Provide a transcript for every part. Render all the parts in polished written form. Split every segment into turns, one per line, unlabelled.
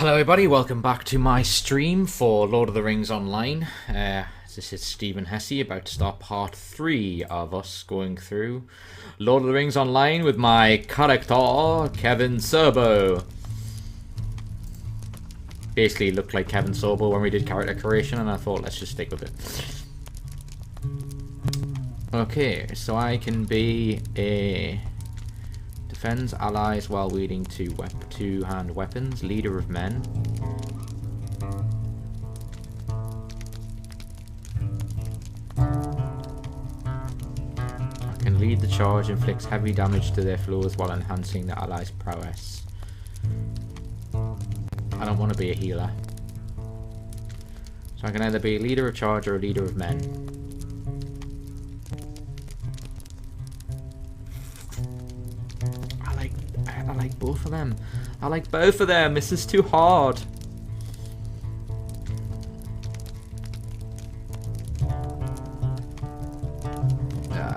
Hello everybody, welcome back to my stream for Lord of the Rings Online. This is Stephen Hesse, about to start part 3 of us going through Lord of the Rings Online with my character, Kevin Sorbo. Basically looked like Kevin Sorbo when we did character creation, and I thought let's just stick with it. Okay, so I can be a defends allies while wielding two-hand weapons, leader of men. I can lead the charge, inflicts heavy damage to their foes while enhancing the allies' prowess. I don't want to be a healer. So I can either be a leader of charge or a leader of men. I like both of them. I like both of them. This is too hard. Nah,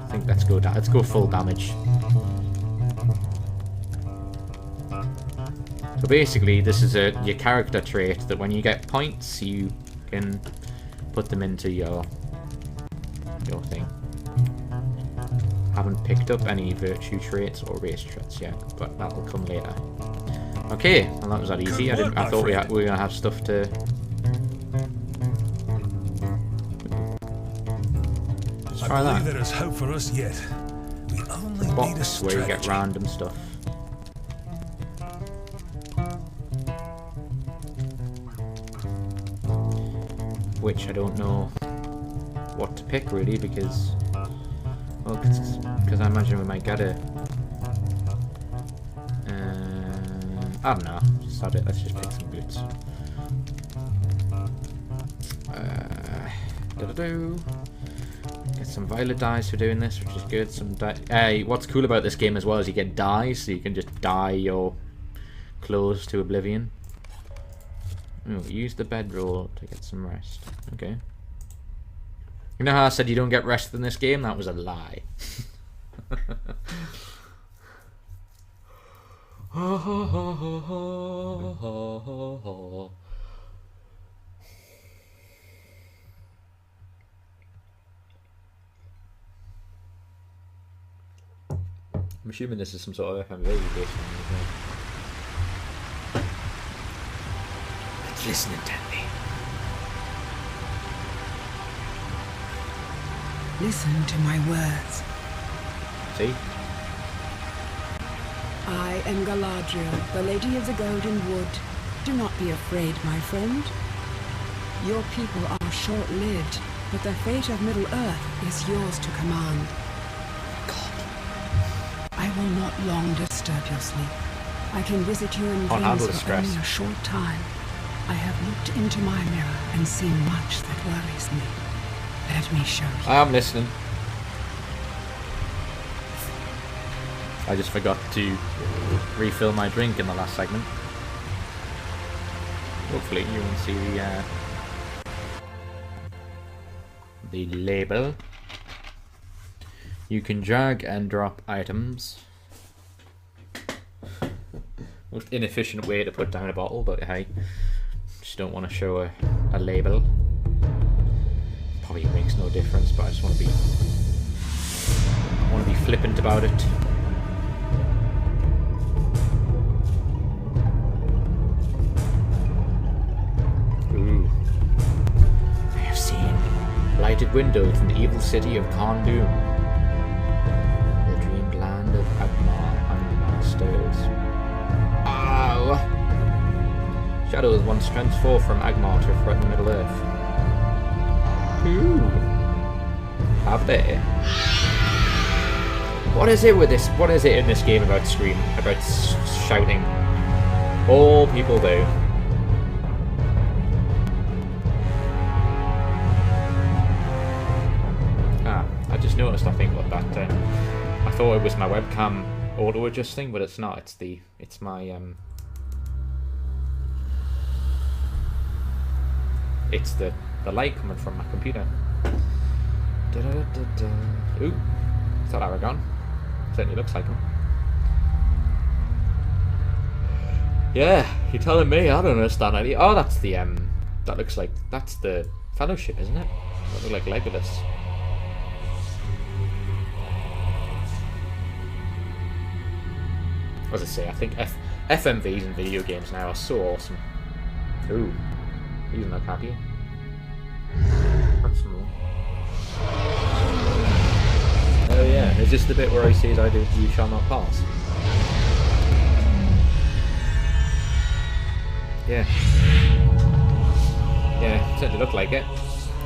I think let's go full damage. So basically, this is your character trait that when you get points, you can put them into your thing. Haven't picked up any virtue traits or race traits yet, but that will come later. Okay, well that was that easy. I thought we were gonna have stuff to. Let's try that.
There is hope for us yet. We only need a strategy.
Where you get random stuff. Which I don't know what to pick really, because. Well, because I imagine we might get it. I don't know. Start it. Let's just pick some boots. Get some violet dyes for doing this, which is good. Some what's cool about this game as well is you get dyes, so you can just dye your clothes to oblivion. Ooh, use the bedroll to get some rest. Okay. You know how I said you don't get rest in this game? That was a lie. I'm assuming this is some sort of FMV based on it. Let's listen intently.
Listen to my words.
See?
I am Galadriel, the Lady of the Golden Wood. Do not be afraid, my friend. Your people are short-lived, but the fate of Middle-earth is yours to command. God. I will not long disturb your sleep. I can visit you in dreams for only a short time. I have looked into my mirror and seen much that worries me. Let me show you.
I am listening. I just forgot to refill my drink in the last segment. Hopefully you can see the label. You can drag and drop items. Most inefficient way to put down a bottle, but hey, just don't want to show a label. Probably makes no difference, but I just want to be flippant about it. Ooh. I have seen lighted windows in the evil city of Kondum, the dreamed land of Agmar and the masters. Ow! Shadows once transformed from Agmar to threaten Middle-earth. Ooh. Have they? What is it with this? What is it in this game about shouting? All people do. I just noticed. I think what that. I thought it was my webcam auto adjusting, but it's not. It's my It's the light coming from my computer. Ooh, is that Aragorn? Certainly looks like him. Yeah, you're telling me. I don't understand any. Oh, that's the that looks like that's the Fellowship, isn't it? That look like Legolas. As I say, I think FMVs in video games now are so awesome. Ooh, he doesn't look happy. That's small. Oh yeah, is this the bit where he says you shall not pass? Yeah. Yeah, it certainly looked like it.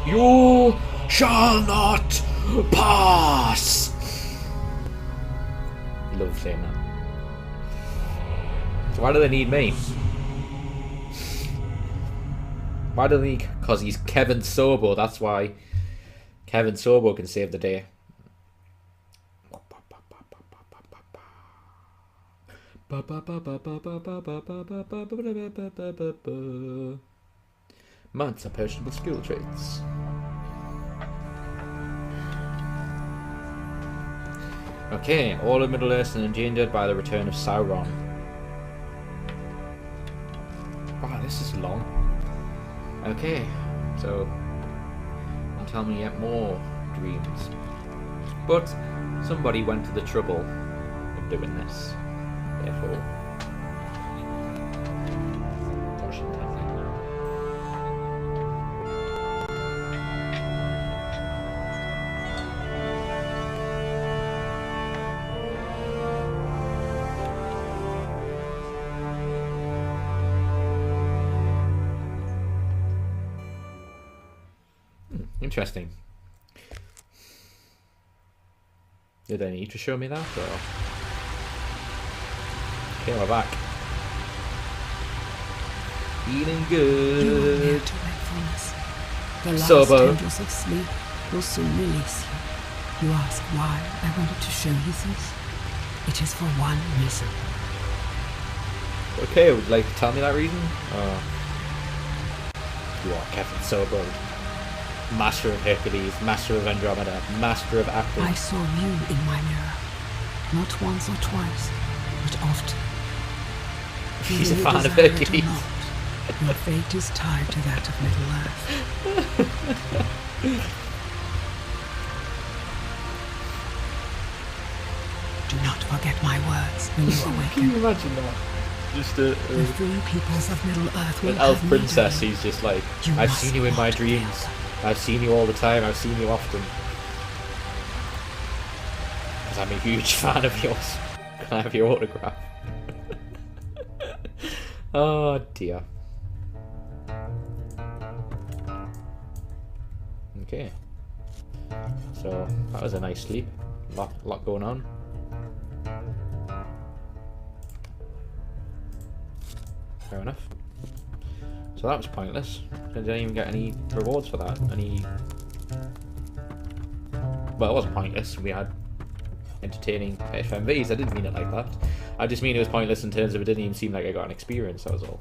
You shall not pass! Love saying that. So why do they need me? Why do they need... Because he's Kevin Sorbo, that's why. Kevin Sorbo can save the day. Months of personable skill traits. Okay, all of Middle-earth are endangered by the return of Sauron. Wow, this is long. Okay, so don't tell me yet more dreams. But somebody went to the trouble of doing this. Therefore, interesting. Did they need to show me that, or? Okay, we're back. Feeling good.
You are near to wakefulness. The last
Sobo.
tendrils of sleep will soon release you. You ask why I wanted to show you this? It is for one reason.
Okay, would you like to tell me that reason? You are Kevin Sorbo. Master of Hercules, Master of Andromeda, Master of Acting.
I saw you in my mirror. Not once or twice, but often.
He's a
Whether you
fan of
desire it or
Hercules.
not, your fate is tied to that of Middle-earth. Do not forget my words when you
Can
awaken.
you imagine that? Just a
The three peoples of Middle-earth will
an elf
have need of
princess.
you.
He's just like,
You
I've
must
seen you in my
walk
dreams.
together.
I've seen you all the time. I've seen you often. Because I'm a huge fan of yours. Can I have your autograph? Oh dear. Okay. So that was a nice sleep. Lot going on. Fair enough. So that was pointless. I didn't even get any rewards for that. Well, it wasn't pointless. We had entertaining FMVs. I didn't mean it like that. I just mean it was pointless in terms of it didn't even seem like I got an experience. That was all.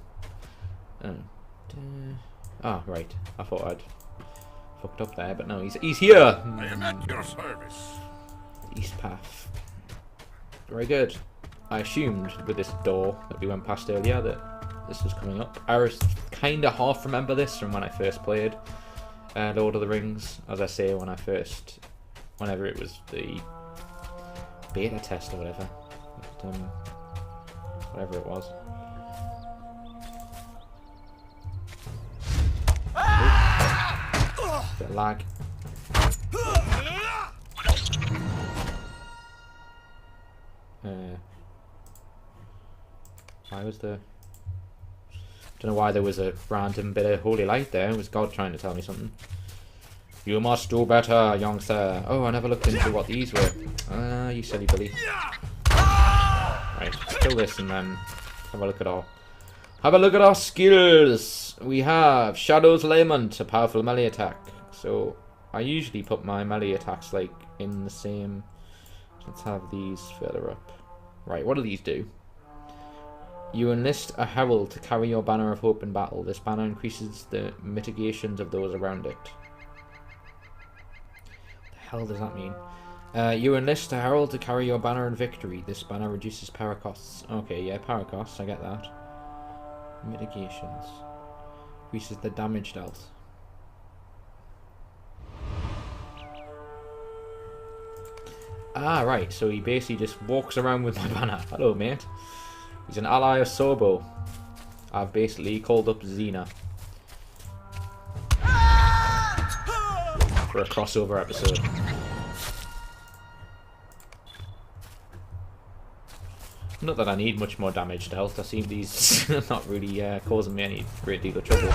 Right. I thought I'd fucked up there, but no, he's here.
I am at your service.
East path. Very good. I assumed with this door that we went past earlier that this was coming up. I was kind of half remember this from when I first played Lord of the Rings. As I say, whenever it was the beta test or whatever. But, whatever it was. Bit of lag. Why was there... Don't know why there was a random bit of holy light there. It was God trying to tell me something. You must do better, young sir. Oh, I never looked into what these were. Ah, you silly Billy. Right, kill this and then have a look at our skills. We have Shadow's Lament, a powerful melee attack. So I usually put my melee attacks like in the same. Let's have these further up. Right, what do these do? You enlist a herald to carry your banner of hope in battle. This banner increases the mitigations of those around it. What the hell does that mean? You enlist a herald to carry your banner in victory. This banner reduces power costs. Okay, yeah, power costs, I get that. Mitigations. Increases the damage dealt. Ah, right, so he basically just walks around with my banner. Hello, mate. He's an ally of Sobo. I've basically called up Xena for a crossover episode. Not that I need much more damage dealt. I see these not really causing me any great deal of trouble.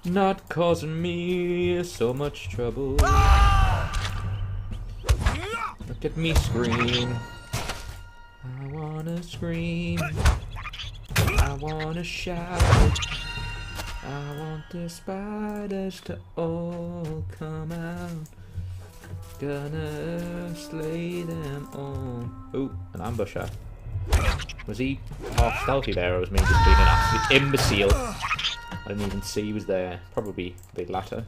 Not causing me so much trouble. Look at me scream. I wanna scream. I wanna shout. I want the spiders to all come out. Gonna slay them all. Oh, an ambusher. Was he half stealthy there, or was me just being an absolute imbecile? I didn't even see he was there. Probably the latter.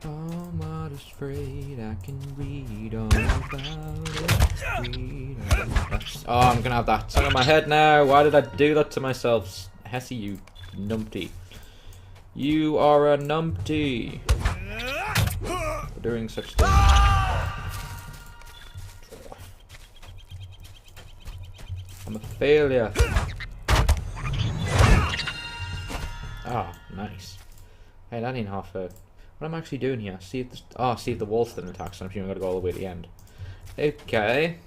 I'm not afraid, I can read all about it. Oh, I'm gonna have that stuck on my head now. Why did I do that to myself? Hesse, you numpty. You are a numpty for doing such things. I'm a failure. Ah, nice. Hey, that ain't half a... What am I actually doing here? See if the... see if the wall still attacks, so I'm assuming I've got to go all the way to the end. Okay.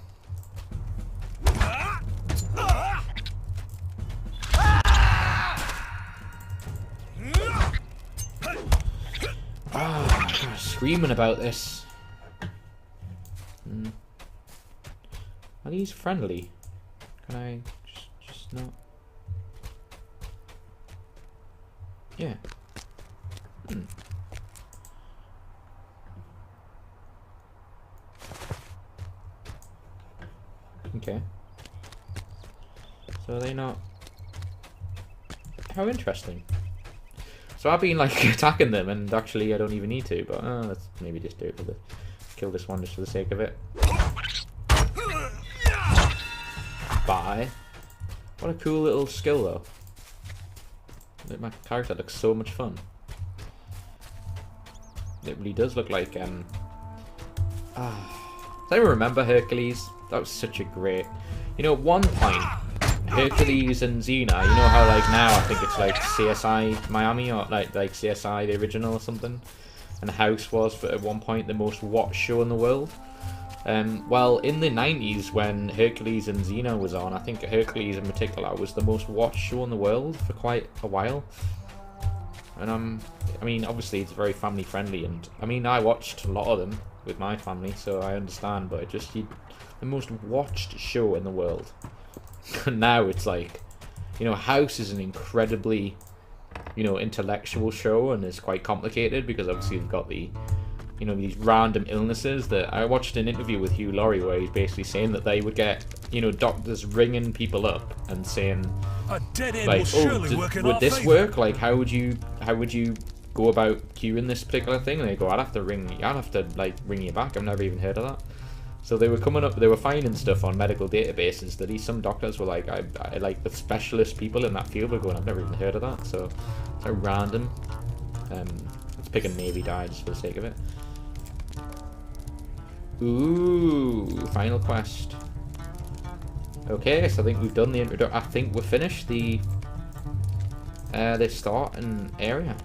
I'm screaming about this. Are these friendly? Can I just not? Yeah. Okay. So are they not? How interesting. So I've been like attacking them, and actually I don't even need to. But let's maybe just do it for the kill this one just for the sake of it. Bye. What a cool little skill though. My character looks so much fun. It really does look like do I remember Hercules? That was such a great... You know, at one point, Hercules and Xena, you know how like now I think it's like CSI Miami or like CSI the original or something, and House was at one point the most watched show in the world. Well, in the 90s when Hercules and Xena was on, I think Hercules in particular was the most watched show in the world for quite a while. And I mean, obviously it's very family friendly, and I mean I watched a lot of them with my family, so I understand, but it just the most watched show in the world. And now it's like, you know, House is an incredibly, you know, intellectual show, and it's quite complicated because obviously you've got the, you know, these random illnesses that I watched an interview with Hugh Laurie where he's basically saying that they would get, you know, doctors ringing people up and saying,
a dead end
like,
will surely work in
would
our
this
favor.
work? Like, how would you go about curing this particular thing? And they go, I'd have to like ring you back. I've never even heard of that. So they were finding stuff on medical databases that some doctors were like, I like the specialist people in that field were going, I've never even heard of that. So it's so random. Let's pick a Navy die just for the sake of it. Ooh, final quest. Okay, so I think we've done the introduction. I think we're finished the starting area.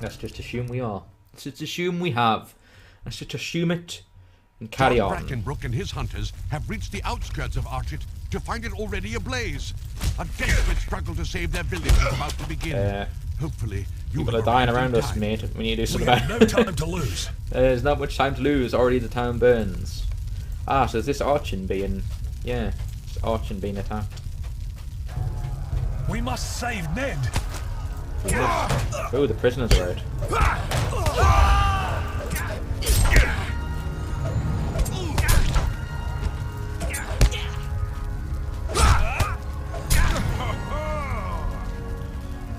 Let's just assume we are. Let's just assume we have. Let's just assume it and carry on.
Brackenbrook and his hunters have reached the outskirts of Archet to find it already ablaze. A desperate struggle to save their village is about to begin. Hopefully,
people are dying around us, mate. We need to do something about it.
No time to lose.
There's not much time to lose. Already the town burns. Ah, so is this Archon being... Yeah, it's Archon being attacked.
We must save Ned.
Oh, the prisoners are out.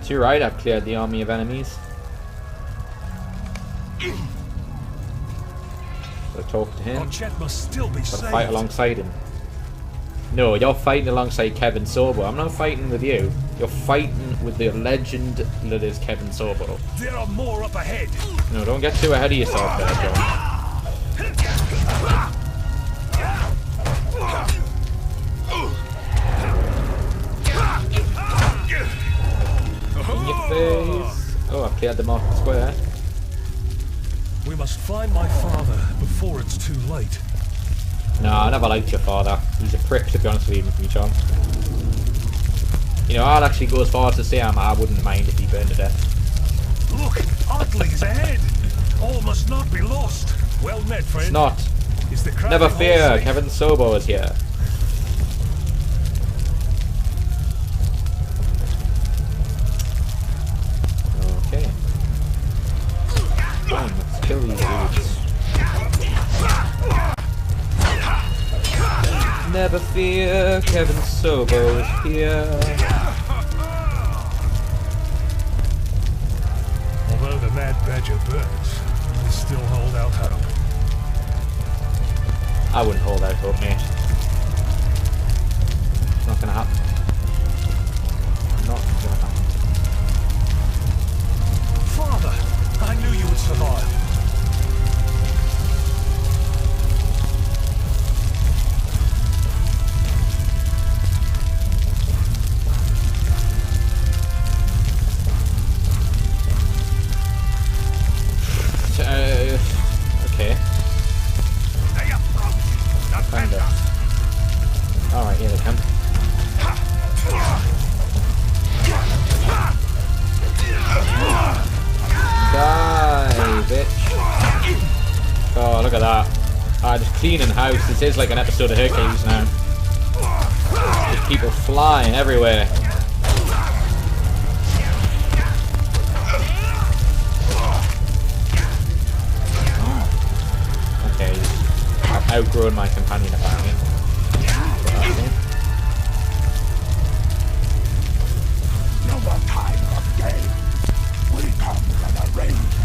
Too right, I've cleared the army of enemies. So talk to him.
Archet must still be
Gotta
saved.
fight alongside him. No, you're fighting alongside Kevin Sorbo. I'm not fighting with you. You're fighting with the legend that is Kevin Sorbo.
There are more up ahead.
No, don't get too ahead of yourself there, John. In your face. Oh, I've cleared the market square.
We must find my father before it's too late.
No, I never liked your father. He's a prick, to be honest with you, John. You know, I'll actually go as far as to say I wouldn't mind if he burned to death.
Look, Otley's ahead. All must not be lost. Well met, friend.
It's not.
Is the crowd
Never
all
fear,
safe?
Kevin Sorbo is here. Okay. Fine, let's kill these dudes. Never fear, Kevin Sorbo is here.
Although the mad badger burns, we still hold out hope.
I wouldn't hold out hope, mate. It's not gonna happen. Not gonna happen.
Father, I knew you would survive.
Okay. Kind of. Alright, here they come. Die, bitch. Oh, look at that. Just cleaning house. This is like an episode of Hercules now. Just people flying everywhere. Okay, I've outgrown my companion apparently.
No more time of game. We come from a range.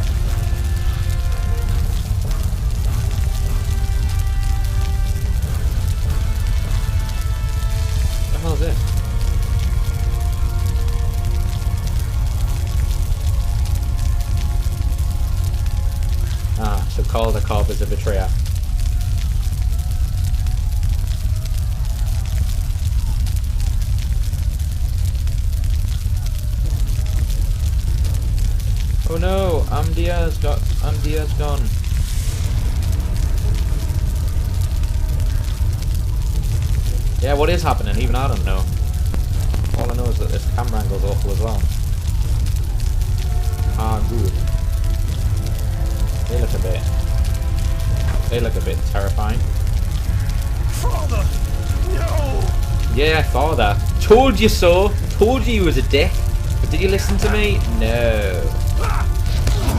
What the hell is it? Ah, so Caldecott is a betrayer. Oh no, Amdia's gone. Yeah, what is happening? Even I don't know. All I know is that this camera angle's awful as well. Ah, good. They look a bit terrifying.
Father! No!
Yeah, father. Told you so. Told you he was a dick. But did you listen to me? No.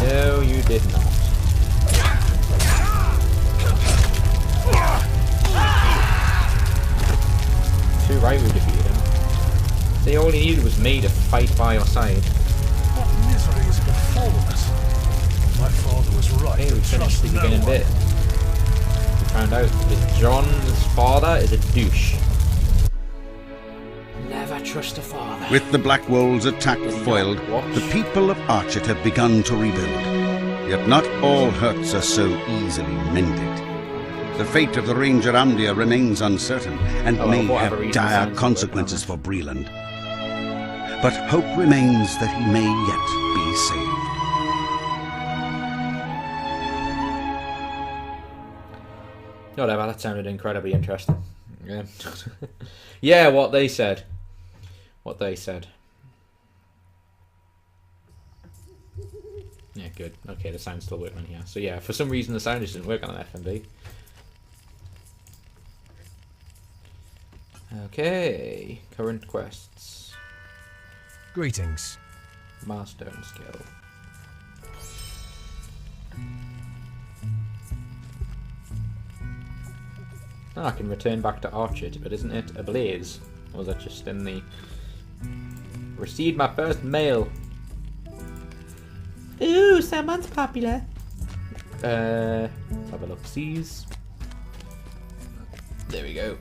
No, you did not. Too right we defeated him. They all he needed was me to fight by your side.
What misery is befallen us? My father was right.
Hey, we
to
finished
trust
the
no
beginning
one.
bit. We found out that John's father is a douche. Never trust a father.
With the Black Wolves' attack
Did he
foiled,
not watch?
the people of Archet have begun to rebuild. Yet not all hurts are so easily mended. The fate of the Ranger Amdia remains uncertain and
Oh,
may
for whatever
have
reason,
dire
sounds
consequences
like
for Breland. But hope remains that he may yet be saved.
Whatever, that sounded incredibly interesting. Yeah. Yeah, what they said. What they said. Yeah, good. Okay, the sound's still working on here. So yeah, for some reason the sound just didn't work on an FMV. Okay, current quests.
Greetings.
Milestone skill. Oh, I can return back to Archet, but isn't it ablaze? Or was that just in the Received my first mail. Ooh, someone's popular. Let's have a look. Sees. There we go.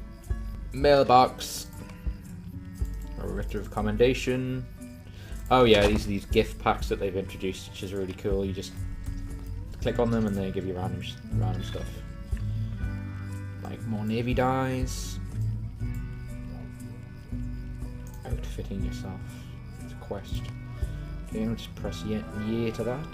Mailbox. A writ of commendation. Oh yeah, these are these gift packs that they've introduced, which is really cool. You just click on them and they give you random stuff. Like more navy dyes. Outfitting yourself. It's a quest. Okay, I'll just press yay to that.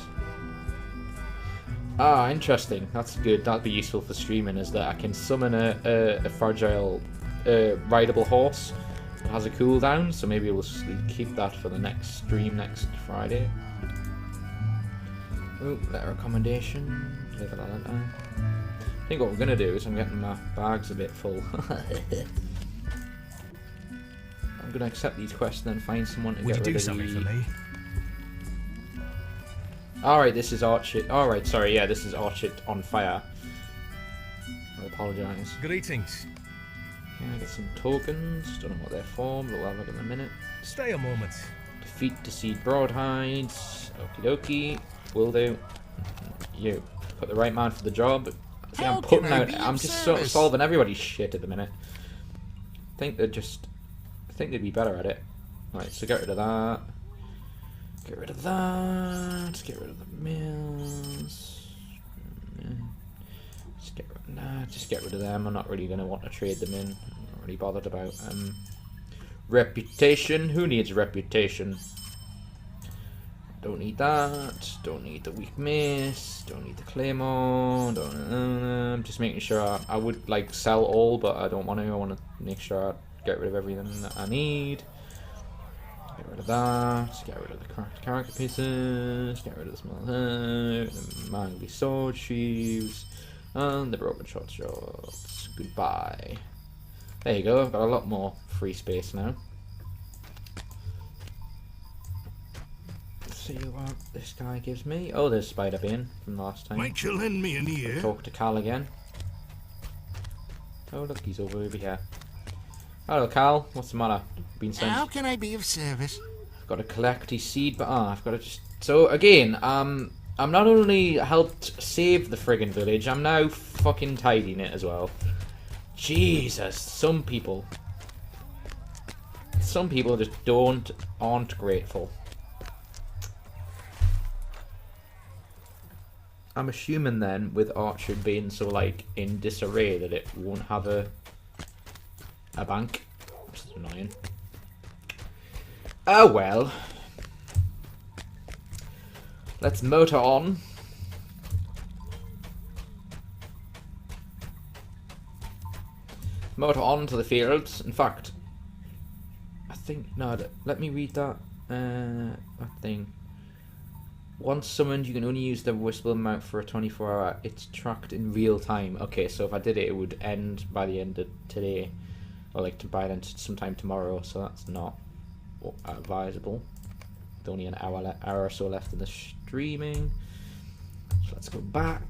Ah, interesting. That's good. That'd be useful for streaming, is that I can summon a fragile, rideable horse that has a cooldown, so maybe we'll keep that for the next stream next Friday. Oh, letter of commendation. I think what we're going to do is I'm getting my bags a bit full. I'm going to accept these quests and then find someone to get rid of the... Would you do something for me? Alright, this is Orchard. Alright, sorry, yeah, this is Orchard on fire. I apologise.
Greetings.
Okay, I get some tokens. Don't know what they're for, but we'll have a look in a minute.
Stay a moment.
Defeat Deceived Broadhides. Okie dokie. Will do. You. Put the right man for the job. See, I'm putting out... I'm just sort of solving everybody's shit at the minute. I think they'd be better at it. Right, so get rid of that. Get rid of that. Get rid of the mills. Just get rid of them. I'm not really going to want to trade them in. I'm not really bothered about reputation. Who needs reputation? Don't need that. Don't need the weak miss. Don't need the claymore. I'm just making sure I would like sell all, but I don't want to. I want to make sure I get rid of everything that I need. Get rid of that. Get rid of the cracked character pieces. Get rid of the small the mangly sword sheaves. And the broken short shorts. Goodbye. There you go. I've got a lot more free space now. Let's see what this guy gives me. Oh, there's Spider-Bane from last time.
Might you lend me an ear?
Talk to Cal again. Oh, look, he's over here. Hello, Cal. What's the matter? Been sent.
How can I be of service?
I've got to collect his seed, but I've got to just... So, again, I'm not only helped save the friggin' village, I'm now fucking tidying it as well. Jesus, some people just aren't grateful. I'm assuming then, with Orchard being so, like, in disarray, that it won't have a bank. Which is annoying. Oh well. Let's motor on. Motor on to the fields. In fact, I think... No, let me read that thing. Once summoned, you can only use the whistle mount for a 24-hour. It's tracked in real time. Okay, so if I did it, it would end by the end of today. Or like by then sometime tomorrow, so that's not advisable. With only an hour or so left in the streaming. So let's go back.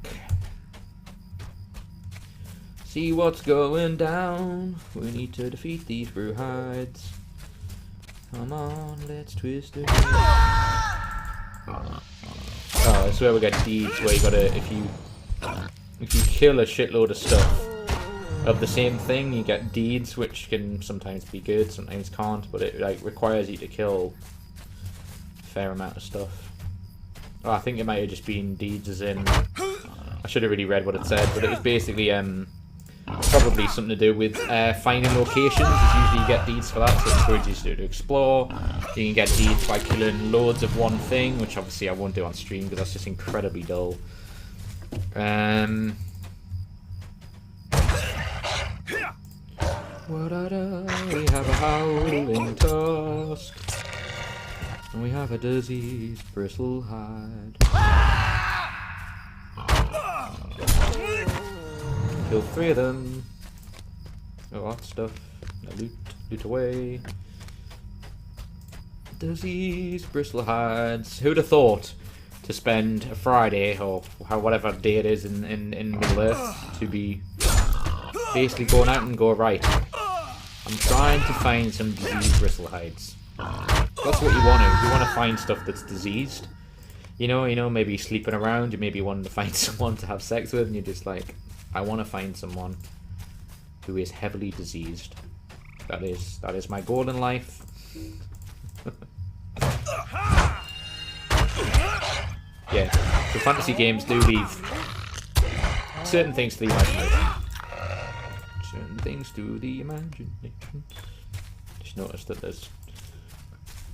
See what's going down. We need to defeat these Brewhides. Come on, let's twist it. Oh, that's where we get deeds, where you gotta, if you kill a shitload of stuff of the same thing, you get deeds, which can sometimes be good, sometimes can't, but it like requires you to kill a fair amount of stuff. Oh, I think it might have just been deeds as in, I should have really read what it said, but it was basically probably something to do with finding locations. Usually you get deeds for that, so it encourages you to explore. You can get deeds by killing loads of one thing, which obviously I won't do on stream because that's just incredibly dull. We have a howling tusk, and we have a diseased bristle hide. Kill 3 of them. Oh, that stuff. Loot away. Diseased bristle hides. Who'd have thought to spend a Friday or whatever day it is in Middle Earth to be basically going out and go right. I'm trying to find some diseased bristle hides. That's what you want to. You want to find stuff that's diseased. You know, maybe sleeping around. You maybe want to find someone to have sex with, and you're just like, I want to find someone who is heavily diseased. That is my goal in life. Yeah, so fantasy games do leave certain things to the imagination. Certain things to the imagination. Just noticed that there's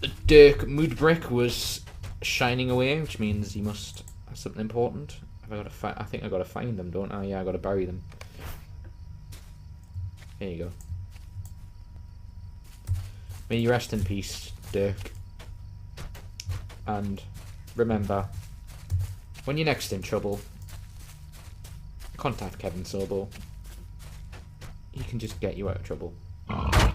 the Dirk mood brick was shining away, which means he must have something important. Have I got to I think I got to find them, don't I? Yeah, I got to bury them. There you go. May you rest in peace, Dirk. And remember, when you're next in trouble, contact Kevin Sorbo. He can just get you out of trouble. I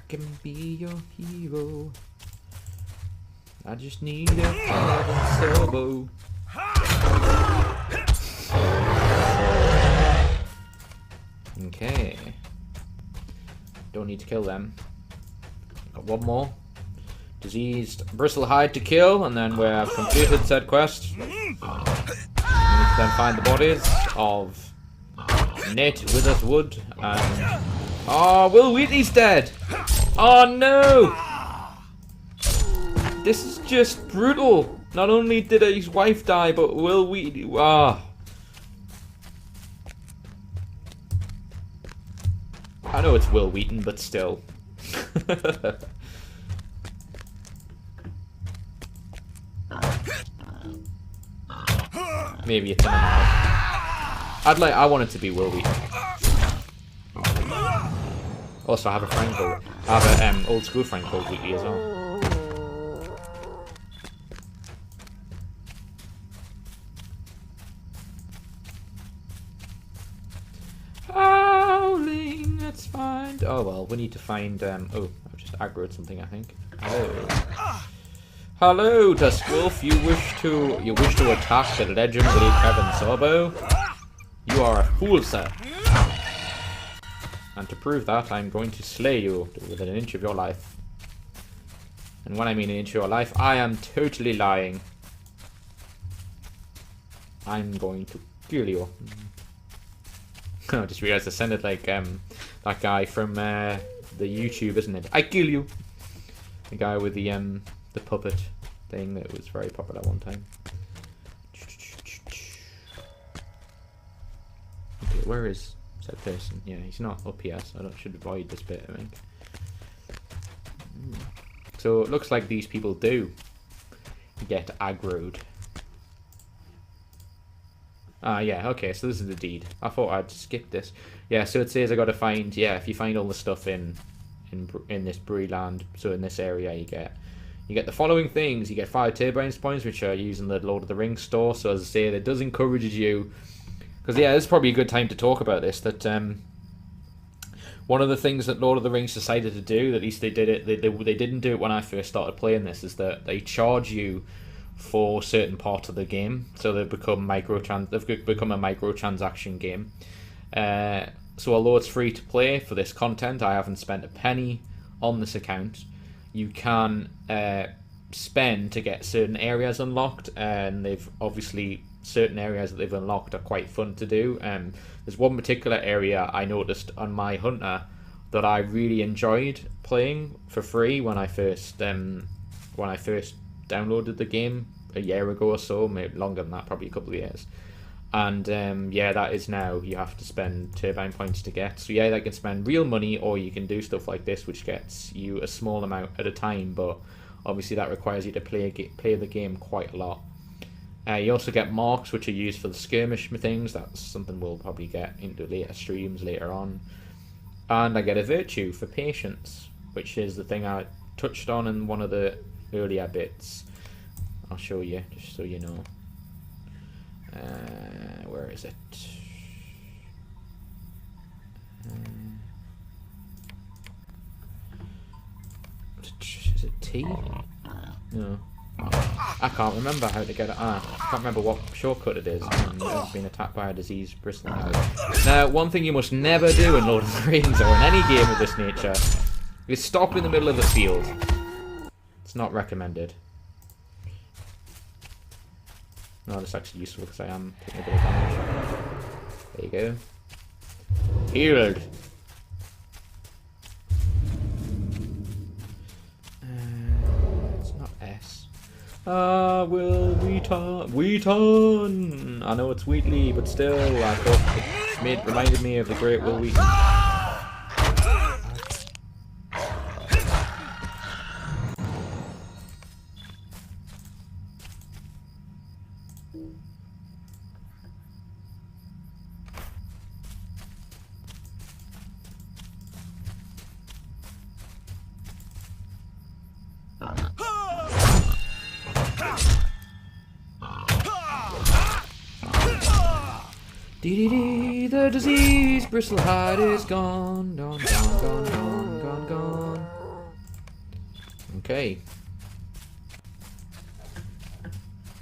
can be your hero. I just need a Kevin Sorbo. Okay. Don't need to kill them. Got one more. Diseased Bristlehide to kill, and then we have completed said quest. We need to then find the bodies of Nate Witherswood and... Oh, Will Wheatley's dead! Oh no! This is just brutal. Not only did his wife die, but Will Wheatley... Ah. I know it's Will Wheaton, but still. Maybe it's an amount. I want it to be Will Wheaton. Also, I have a friend called... I have an old school friend called Wheatley as well. Howling, let's find... Oh well, we need to find... Oh, I've just aggroed something, I think. Oh. Hello, Duskwolf. You wish to attack the legendary Kevin Sorbo? You are a fool, sir. And to prove that, I'm going to slay you within an inch of your life. And when I mean an inch of your life, I am totally lying. I'm going to kill you. I just realised I sounded like that guy from the YouTube, isn't it? I kill you. The guy with the puppet thing that was very popular one time. Okay, where is said person? Yeah, he's not up here, so I should avoid this bit, I think. So it looks like these people do get aggroed. Ah, yeah, okay, so this is the deed. I thought I'd skip this. Yeah, so it says I gotta find, yeah, if you find all the stuff in this Bree land, so in this area, you get the following things. You get 5 turbines points, which are used in the Lord of the Rings store. So as I say, that does encourage you, because yeah, this is probably a good time to talk about this, that one of the things that Lord of the Rings decided to do, at least they did it, they didn't do it when I first started playing this, is that they charge you for certain parts of the game, so they've become a microtransaction game. So although it's free to play for this content, I haven't spent a penny on this account. You can spend to get certain areas unlocked, and they've obviously certain areas that they've unlocked are quite fun to do. There's one particular area I noticed on my hunter that I really enjoyed playing for free when I first downloaded the game a year ago or so, maybe longer than that, probably a couple of years. And yeah, that is now you have to spend turbine points to get. So yeah, they can spend real money, or you can do stuff like this, which gets you a small amount at a time. But obviously, that requires you to play the game quite a lot. You also get marks, which are used for the skirmish things. That's something we'll probably get into later streams later on. And I get a virtue for patience, which is the thing I touched on in one of the earlier bits. I'll show you, just so you know. Where is it? Is it T? No. I can't remember how to get it. I can't remember what shortcut it is. I've been attacked by a diseased bristling hound. Now, one thing you must never do in Lord of the Rings or in any game of this nature is stop in the middle of the field. It's not recommended. No, that's actually useful because I am taking a bit of damage. There you go. Healed. It's not S. Will Wheaton. I know it's Wheatley, but still, I thought it reminded me of the great Will Wheaton. Dee, the disease bristlehide is gone, gone, gone, gone, gone, gone, gone. Okay.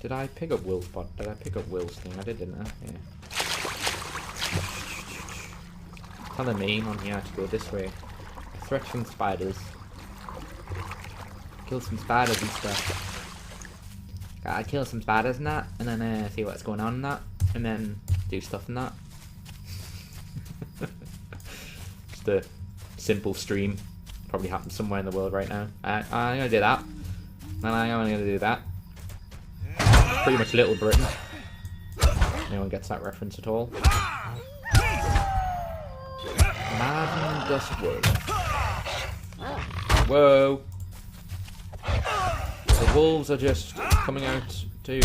Did I pick up Will's spot? Did I pick up Will's thing? I did, didn't I? Yeah. Telling me on here to go this way. A threat from spiders. Kill some spiders and stuff. Gotta kill some spiders and that, and then see what's going on in that, and then do stuff in that. Just a simple stream. Probably happens somewhere in the world right now. I'm gonna do that. And I'm gonna do that. Pretty much Little Britain. No one gets that reference at all. Madden Dustwood. Whoa. The wolves are just coming out to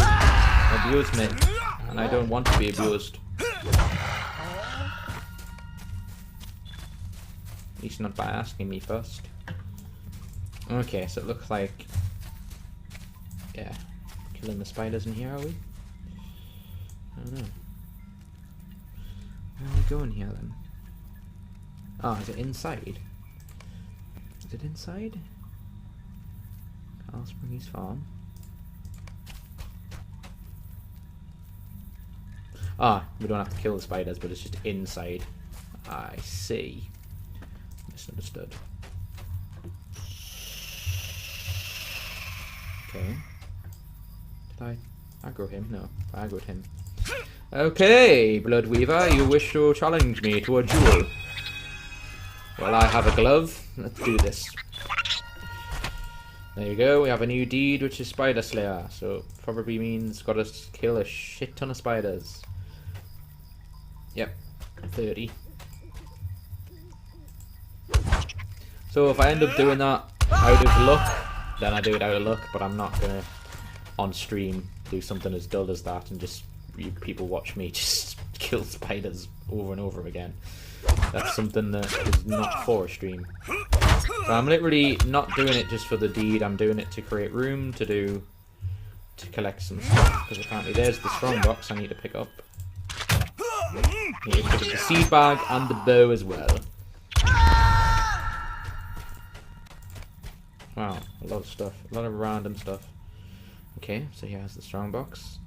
abuse me. And I don't want to be abused. At least not by asking me first. Okay, so it looks like... yeah. Killing the spiders in here, are we? I don't know. Where are we going here then? Oh, is it inside? Is it inside? Carl Springy's farm. Ah, we don't have to kill the spiders, but it's just inside. I see. Misunderstood. Okay. Did I aggro him? No, I aggroed him. Okay, Bloodweaver, you wish to challenge me to a duel. Well, I have a glove. Let's do this. There you go, we have a new deed, which is Spider Slayer. So, probably means gotta kill a shit ton of spiders. Yep, 30. So if I end up doing that out of luck, then I do it out of luck, but I'm not gonna, on stream, do something as dull as that and just, people watch me just kill spiders over and over again. That's something that is not for a stream. So I'm literally not doing it just for the deed, I'm doing it to create room to collect some stuff, because apparently there's the strong box I need to pick up. I need to pick up the seed bag and the bow as well. Wow, a lot of stuff, a lot of random stuff. Okay, so here's the strong box.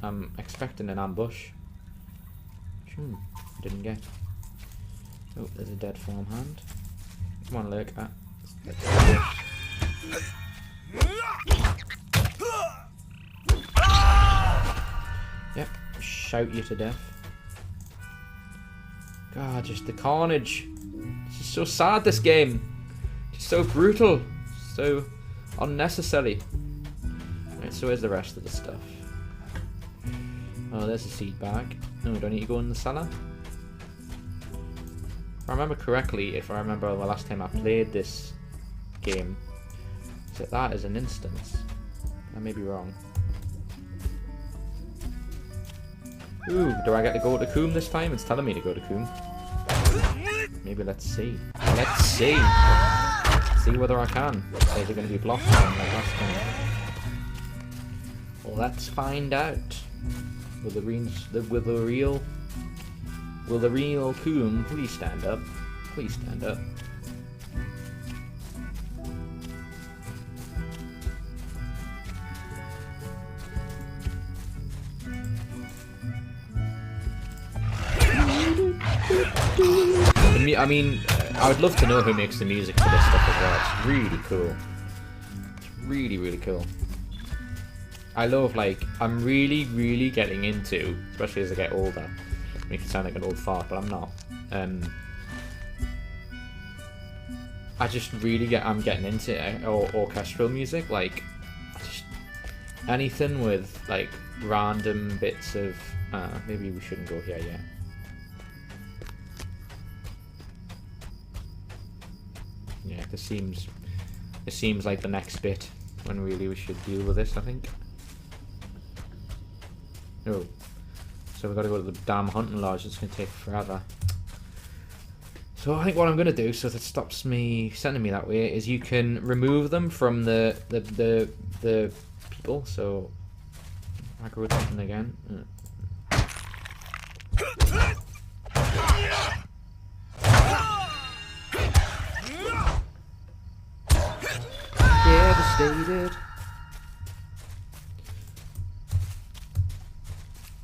I'm expecting an ambush. Didn't get. Oh, there's a dead farmhand. Come on, look. Yep, shout you to death. God, just the carnage. It's just so sad, this game. Just so brutal. So unnecessary. Right, so where's the rest of the stuff? Oh, there's a seed bag. No, do I need to go in the cellar? If I remember correctly, if I remember the last time I played this game, so that is an instance. I may be wrong. Ooh, do I get to go to Coombe this time? It's telling me to go to Coombe. Maybe let's see. Let's see. See whether I can. Or is it going to be blocked like last time? Well, let's find out. Will the real Coombe please stand up? Please stand up. I mean, I would love to know who makes the music for this stuff as well. It's really cool. It's really, really cool. I love, like, I'm really, really getting into, especially as I get older. Make it sound like an old fart, but I'm not. I just really I'm getting into orchestral music, like, just anything with, like, random bits of, maybe we shouldn't go here yet. Yeah, this seems like the next bit when really we should deal with this, I think. Oh, so we've got to go to the damn hunting lodge. It's going to take forever. So I think what I'm going to do, so that stops me sending me that way, is you can remove them from the people. So I go with something again. Devastated.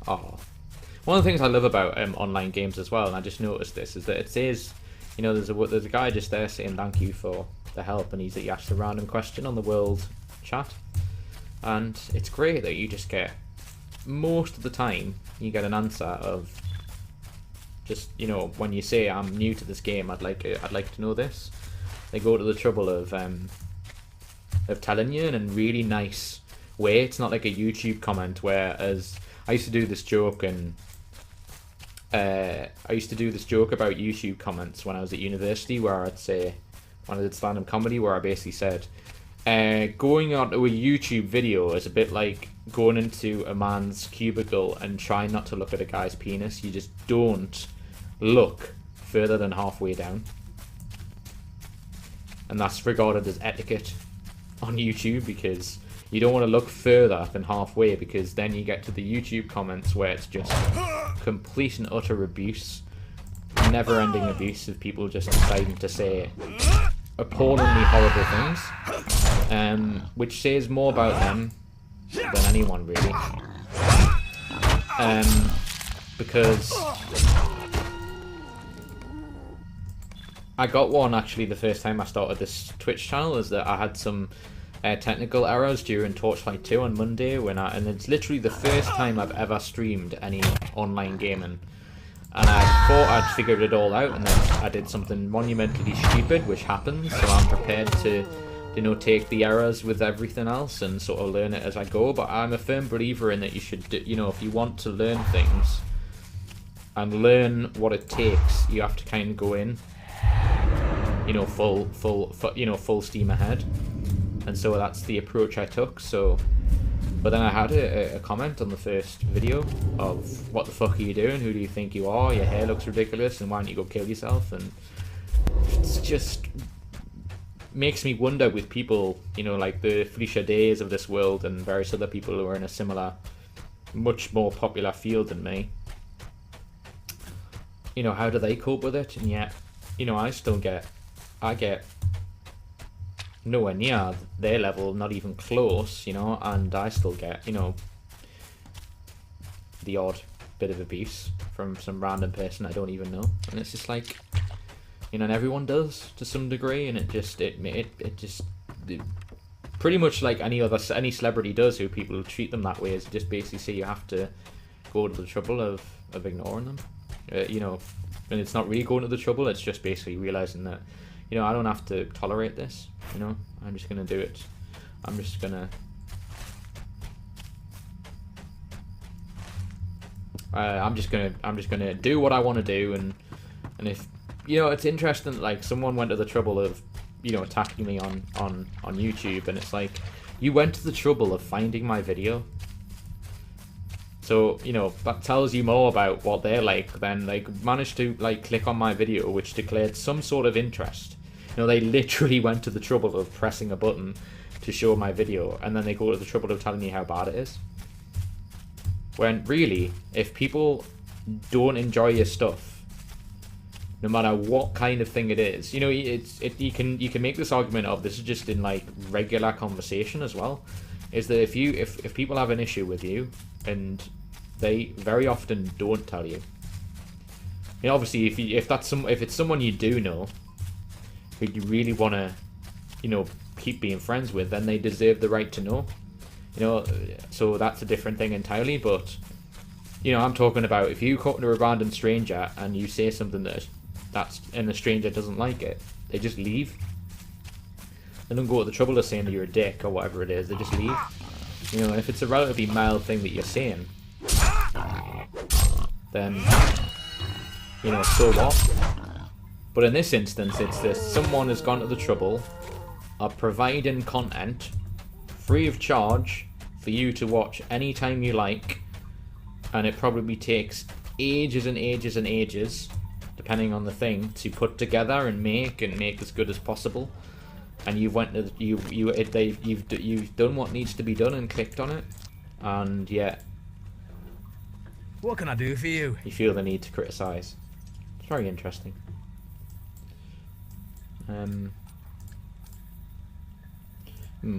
Oh, one of the things I love about online games as well, and I just noticed this, is that it says, you know, there's a guy just there saying thank you for the help, and he asked a random question on the world chat, and it's great that you just get, most of the time you get an answer of just, you know, when you say I'm new to this game, I'd like to know this. They go to the trouble of telling you in a really nice way. It's not like a YouTube comment where, as I used to do this joke, and I used to do this joke about YouTube comments when I was at university, where I'd say, when I did stand-up comedy, where I basically said, going onto a YouTube video is a bit like going into a man's cubicle and trying not to look at a guy's penis. You just don't look further than halfway down. And that's regarded as etiquette on YouTube, because you don't want to look further than halfway, because then you get to the YouTube comments where it's just complete and utter abuse, never-ending abuse of people just deciding to say appallingly horrible things, which says more about them than anyone really, because I got one actually the first time I started this Twitch channel, is that I had some technical errors during Torchlight 2 on Monday, and it's literally the first time I've ever streamed any online gaming, and I thought I'd figured it all out, and then I did something monumentally stupid, which happens, so I'm prepared to, you know, take the errors with everything else and sort of learn it as I go. But I'm a firm believer in that you should, you know, if you want to learn things and learn what it takes, you have to kind of go in, you know, full steam ahead. And so that's the approach I took. So, but then I had a comment on the first video of, what the fuck are you doing? Who do you think you are? Your hair looks ridiculous, and why don't you go kill yourself? And it's just makes me wonder with people, you know, like the Felicia Days of this world and various other people who are in a similar, much more popular field than me. You know, how do they cope with it? And yet, you know, I get nowhere near their level, not even close, you know, and I still get, you know, the odd bit of abuse from some random person I don't even know. And it's just like, you know, and everyone does to some degree, and it just pretty much like any celebrity does, who people treat them that way, is just basically say you have to go to the trouble of ignoring them, you know. And it's not really going to the trouble, it's just basically realizing that, you know, I don't have to tolerate this, you know, I'm just gonna do it. I'm just gonna do what I want to do, and if, you know, it's interesting, like, someone went to the trouble of, you know, attacking me on YouTube, and it's like, you went to the trouble of finding my video. So, you know, that tells you more about what they're like than, like, managed to, like, click on my video, which declared some sort of interest. You know, they literally went to the trouble of pressing a button to show my video, and then they go to the trouble of telling me how bad it is. When, really, if people don't enjoy your stuff, no matter what kind of thing it is, you know, you can make this argument of, this is just in, like, regular conversation as well, is that if people have an issue with you, and they very often don't tell you, You know, obviously, if it's someone you do know, who you really want to, you know, keep being friends with, then they deserve the right to know. You know, so that's a different thing entirely. But you know, I'm talking about if you come to a random stranger and you say something and the stranger doesn't like it, they just leave. They don't go to the trouble of saying that you're a dick or whatever it is. They just leave. You know, and if it's a relatively mild thing that you're saying, then, you know, so what? But in this instance, it's this: someone has gone to the trouble of providing content free of charge for you to watch anytime you like, and it probably takes ages and ages and ages, depending on the thing, to put together and make as good as possible. And you've done what needs to be done and clicked on it, and yet
What can I do for you?
you feel the need to criticize. It's very interesting.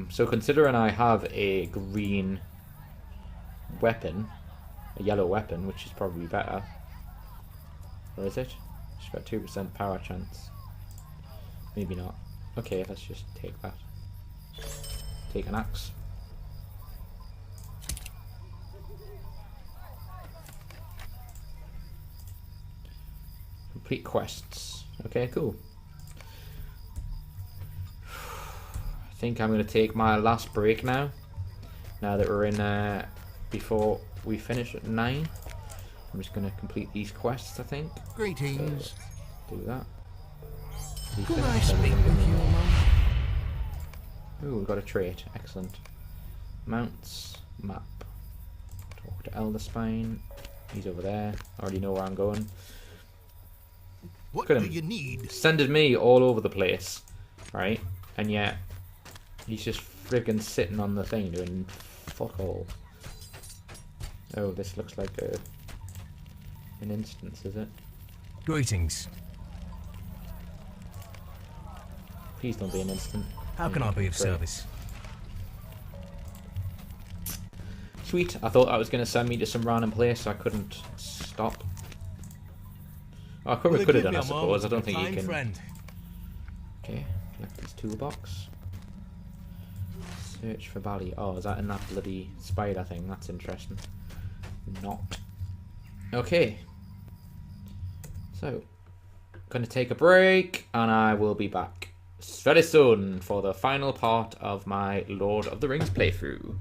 So considering I have a green weapon, a yellow weapon, which is probably better. Or is it? It's got 2% power chance. Maybe not. Okay, let's just take that. Take an axe. Complete quests. Okay, cool. I think I'm going to take my last break now. Now that we're in, before we finish at 9. I'm just going to complete these quests, I think.
Greetings.
So, do that.
Could I speak with you, Mum?
Ooh, we've got a trait. Excellent. Mounts. Map. Talk to Elder Spine. He's over there. I already know where I'm going.
What
Look at
do
him.
you need?
Sending me all over the place. Right? And yet, he's just friggin' sitting on the thing doing fuck all. Oh, this looks like an instance, is it?
Greetings.
Please don't be an instant.
How can I be of
Great.
service?
Sweet. I thought that was going to send me to some random place, so I couldn't stop. Oh, I probably could have done, I suppose. I don't think you can.
Friend.
Okay, collect this toolbox. Search for Bally. Oh, is that in that bloody spider thing? That's interesting. Not. Okay. So, going to take a break, and I will be back very soon for the final part of my Lord of the Rings playthrough.